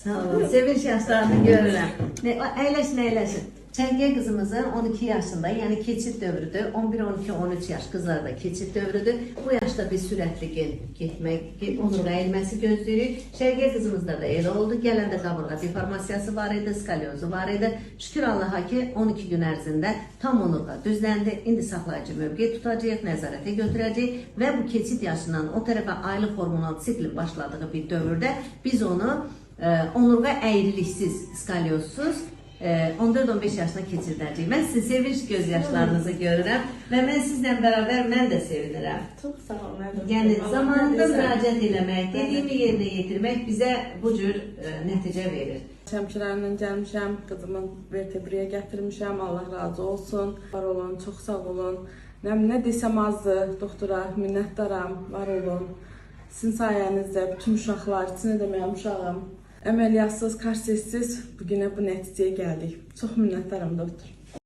Sağ olun. Sevinç yaşlarını görürəm. Əyləşin, əyləşin. Çəngiyə qızımızın 12 yaşında, yəni keçid dövrüdür. 11, 12, 13 yaş qızlarda keçid dövrüdür. Bu yaşda biz sürətli getmək, onurğa əyilməsi gözləyirik. Şərqiyə qızımızda da elə oldu. Gələndə qaburğa deformasiyası var idi, skalyozu var idi. Şükür Allaha ki, 12 gün ərzində tam onurğa düzləndi. İndi saxlayıcı mövqe tutacağıq, nəzarətə götürəcəyik və bu keçid yaşından o tərəfə aylıq hormonal siklin başladığı bir dövrdə biz onu onurğa əyriliksiz, skalyozsuz 14-15 yaşına keçirdəcəyik. Mən sizin sevinç göz yaşlarınızı görürəm və mən sizlə bərabər mən də sevinirəm. Çox sağ olun. Yəni zamanında müraciət eləmək, dediyimi yerinə yetirmək bizə bu cür nəticə verir. Həmşirəmlə gəlmişəm, qızımı vertebraya gətirmişəm, Allah razı olsun. Var olun, çox sağ olun. Nə desəm azdır, doktora minnətdaram, var olun. Sizin sayənizdə bütün uşaqlar, içində də mənim uşağım, əməliyyatsız, karsesiz bugünə bu nəticəyə gəldik. Çox minnətdaram doktor.